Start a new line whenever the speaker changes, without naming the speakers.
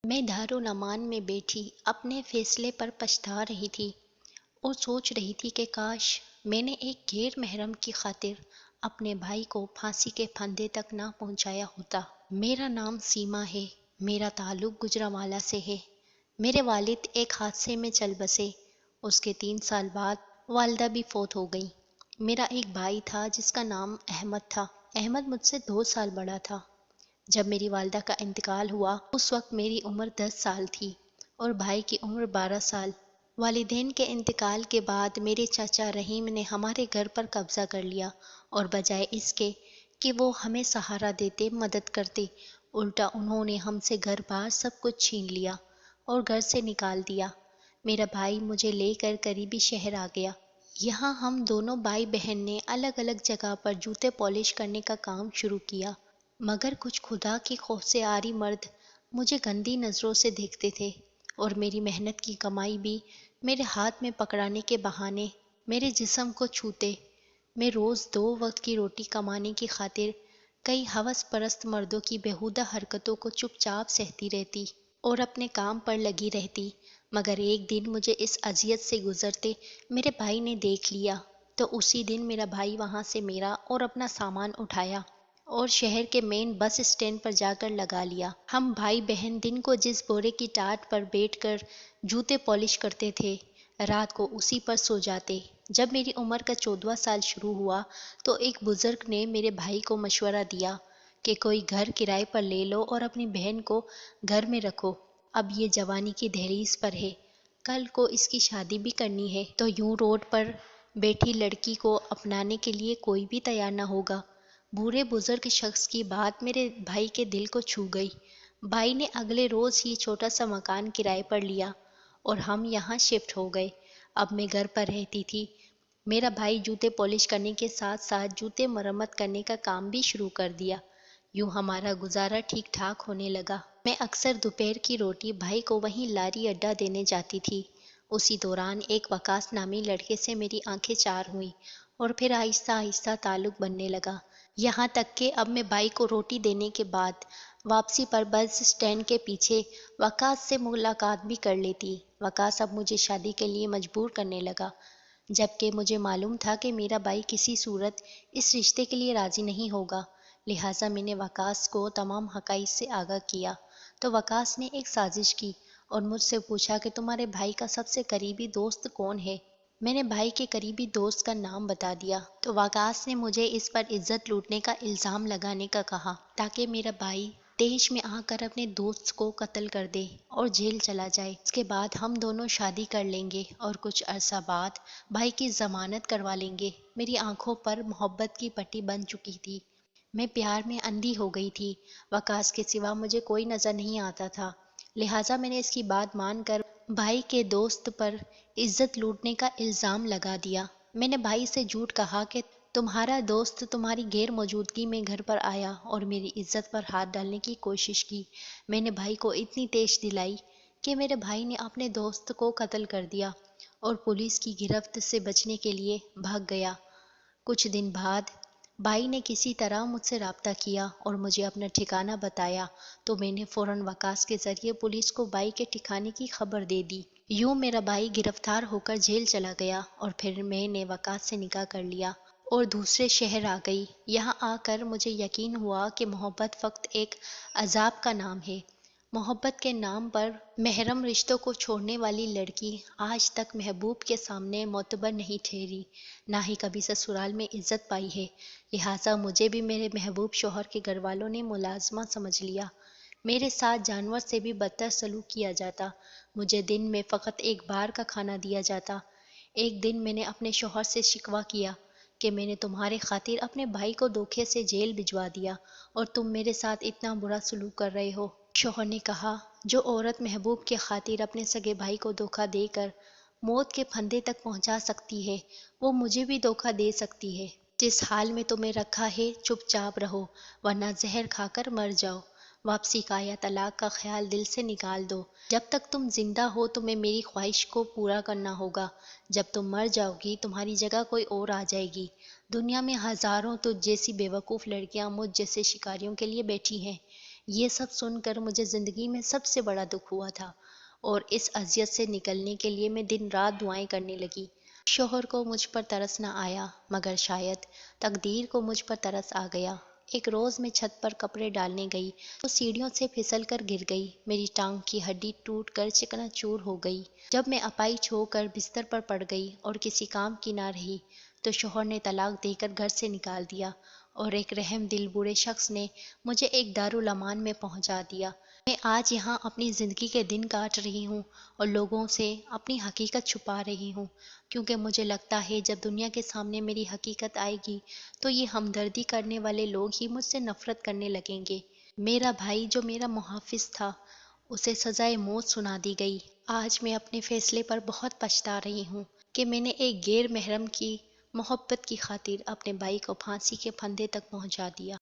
میں دارالامان میں بیٹھی اپنے فیصلے پر پچھتا رہی تھی اور سوچ رہی تھی کہ کاش میں نے ایک غیر محرم کی خاطر اپنے بھائی کو پھانسی کے پھندے تک نہ پہنچایا ہوتا۔ میرا نام سیما ہے، میرا تعلق گجرانوالہ سے ہے۔ میرے والد ایک حادثے میں چل بسے، اس کے 3 سال بعد والدہ بھی فوت ہو گئی۔ میرا ایک بھائی تھا جس کا نام احمد تھا۔ احمد مجھ سے 2 سال بڑا تھا۔ جب میری والدہ کا انتقال ہوا اس وقت میری عمر 10 سال تھی اور بھائی کی عمر 12 سال۔ والدین کے انتقال کے بعد میرے چچا رحیم نے ہمارے گھر پر قبضہ کر لیا اور بجائے اس کے کہ وہ ہمیں سہارا دیتے، مدد کرتے، الٹا انہوں نے ہم سے گھر بار سب کچھ چھین لیا اور گھر سے نکال دیا۔ میرا بھائی مجھے لے کر قریبی شہر آ گیا۔ یہاں ہم دونوں بھائی بہن نے الگ الگ جگہ پر جوتے پالش کرنے کا کام شروع کیا، مگر کچھ خدا کی خوف سے عاری مرد مجھے گندی نظروں سے دیکھتے تھے اور میری محنت کی کمائی بھی میرے ہاتھ میں پکڑانے کے بہانے میرے جسم کو چھوتے۔ میں روز 2 وقت کی روٹی کمانے کی خاطر کئی ہوس پرست مردوں کی بیہودہ حرکتوں کو چپ چاپ سہتی رہتی اور اپنے کام پر لگی رہتی، مگر ایک دن مجھے اس اذیت سے گزرتے میرے بھائی نے دیکھ لیا تو اسی دن میرا بھائی وہاں سے میرا اور اپنا سامان اٹھایا اور شہر کے مین بس اسٹینڈ پر جا کر لگا لیا۔ ہم بھائی بہن دن کو جس بورے کی ٹاٹ پر بیٹھ کر جوتے پالش کرتے تھے، رات کو اسی پر سو جاتے۔ جب میری عمر کا 14واں سال شروع ہوا تو ایک بزرگ نے میرے بھائی کو مشورہ دیا کہ کوئی گھر کرائے پر لے لو اور اپنی بہن کو گھر میں رکھو، اب یہ جوانی کی دہلیز پر ہے، کل کو اس کی شادی بھی کرنی ہے تو یوں روڈ پر بیٹھی لڑکی کو اپنانے کے لیے کوئی بھی تیار نہ ہوگا۔ بوڑھے بزرگ شخص کی بات میرے بھائی کے دل کو چھو گئی۔ بھائی نے اگلے روز ہی چھوٹا سا مکان کرائے پر لیا اور ہم یہاں شفٹ ہو گئے۔ اب میں گھر پر رہتی تھی۔ میرا بھائی جوتے پالش کرنے کے ساتھ ساتھ جوتے مرمت کرنے کا کام بھی شروع کر دیا۔ یوں ہمارا گزارا ٹھیک ٹھاک ہونے لگا۔ میں اکثر دوپہر کی روٹی بھائی کو وہیں لاری اڈا دینے جاتی تھی۔ اسی دوران ایک وقاص نامی لڑکے سے میری آنکھیں چار ہوئیں اور پھر آہستہ آہستہ تعلق بننے لگا، یہاں تک کہ اب میں بھائی کو روٹی دینے کے بعد واپسی پر بس اسٹینڈ کے پیچھے وقاص سے ملاقات بھی کر لیتی۔ وقاص اب مجھے شادی کے لیے مجبور کرنے لگا، جبکہ مجھے معلوم تھا کہ میرا بھائی کسی صورت اس رشتے کے لیے راضی نہیں ہوگا۔ لہٰذا میں نے وقاص کو تمام حقائق سے آگاہ کیا تو وقاص نے ایک سازش کی اور مجھ سے پوچھا کہ تمہارے بھائی کا سب سے قریبی دوست کون ہے؟ میں نے بھائی کے قریبی دوست کا نام بتا دیا تو وقاص نے مجھے اس پر عزت لوٹنے کا الزام لگانے کا کہا تاکہ میرا بھائی دیش میں آ کر اپنے دوست کو قتل کر دے اور جیل چلا جائے۔ اس کے بعد ہم دونوں شادی کر لیں گے اور کچھ عرصہ بعد بھائی کی ضمانت کروا لیں گے۔ میری آنکھوں پر محبت کی پٹی بن چکی تھی، میں پیار میں اندھی ہو گئی تھی۔ وقاص کے سوا مجھے کوئی نظر نہیں آتا تھا، لہٰذا میں نے اس کی بات مان کر بھائی کے دوست پر عزت لوٹنے کا الزام لگا دیا۔ میں نے بھائی سے جھوٹ کہا کہ تمہارا دوست تمہاری غیر موجودگی میں گھر پر آیا اور میری عزت پر ہاتھ ڈالنے کی کوشش کی۔ میں نے بھائی کو اتنی تیش دلائی کہ میرے بھائی نے اپنے دوست کو قتل کر دیا اور پولیس کی گرفت سے بچنے کے لیے بھاگ گیا۔ کچھ دن بعد بھائی نے کسی طرح مجھ سے رابطہ کیا اور مجھے اپنا ٹھکانہ بتایا تو میں نے فوراً وقاص کے ذریعے پولیس کو بھائی کے ٹھکانے کی خبر دے دی۔ یوں میرا بھائی گرفتار ہو کر جیل چلا گیا اور پھر میں نے وقاص سے نکاح کر لیا اور دوسرے شہر آ گئی۔ یہاں آ کر مجھے یقین ہوا کہ محبت فقط ایک عذاب کا نام ہے۔ محبت کے نام پر محرم رشتوں کو چھوڑنے والی لڑکی آج تک محبوب کے سامنے معتبر نہیں ٹھہری، نہ ہی کبھی سسرال میں عزت پائی ہے۔ لہٰذا مجھے بھی میرے محبوب شوہر کے گھر والوں نے ملازمہ سمجھ لیا۔ میرے ساتھ جانور سے بھی بدتر سلوک کیا جاتا۔ مجھے دن میں فقط ایک بار کا کھانا دیا جاتا۔ ایک دن میں نے اپنے شوہر سے شکوہ کیا کہ میں نے تمہارے خاطر اپنے بھائی کو دھوکے سے جیل بھجوا دیا اور تم میرے ساتھ اتنا برا سلوک کر رہے ہو۔ شوہر نے کہا، جو عورت محبوب کے خاطر اپنے سگے بھائی کو دھوکہ دے کر موت کے پھندے تک پہنچا سکتی ہے، وہ مجھے بھی دھوکہ دے سکتی ہے۔ جس حال میں تمہیں رکھا ہے چپ چاپ رہو ورنہ زہر کھا کر مر جاؤ۔ واپسی کا یا طلاق کا خیال دل سے نکال دو۔ جب تک تم زندہ ہو تمہیں میری خواہش کو پورا کرنا ہوگا، جب تم مر جاؤ گی تمہاری جگہ کوئی اور آ جائے گی۔ دنیا میں ہزاروں تجھ جیسی بے وقوف لڑکیاں مجھ جیسے شکاریوں کے لیے بیٹھی ہیں، یہ سب سن کر مجھے زندگی میں سب سے بڑا دکھ ہوا تھا، اور اس اذیت سے نکلنے کے لیے میں دن رات دعائیں کرنے لگی۔ شوہر کو مجھ پر ترس نہ آیا، مگر شاید تقدیر کو مجھ پر ترس آ گیا۔ ایک روز میں چھت پر کپڑے ڈالنے گئی تو سیڑھیوں سے پھسل کر گر گئی، میری ٹانگ کی ہڈی ٹوٹ کر چکنا چور ہو گئی۔ جب میں اپائچ ہو کر بستر پر پڑ گئی اور کسی کام کی نہ رہی تو شوہر نے طلاق دے کر گھر سے نکال دیا، اور ایک رحم دل بوڑھے شخص نے مجھے ایک دارالامان میں پہنچا دیا۔ میں آج یہاں اپنی زندگی کے دن کاٹ رہی ہوں اور لوگوں سے اپنی حقیقت چھپا رہی ہوں، کیونکہ مجھے لگتا ہے جب دنیا کے سامنے میری حقیقت آئے گی تو یہ ہمدردی کرنے والے لوگ ہی مجھ سے نفرت کرنے لگیں گے۔ میرا بھائی جو میرا محافظ تھا، اسے سزائے موت سنا دی گئی۔ آج میں اپنے فیصلے پر بہت پچھتا رہی ہوں کہ میں نے ایک غیر محرم کی محبت کی خاطر اپنے بھائی کو پھانسی کے پھندے تک پہنچا دیا۔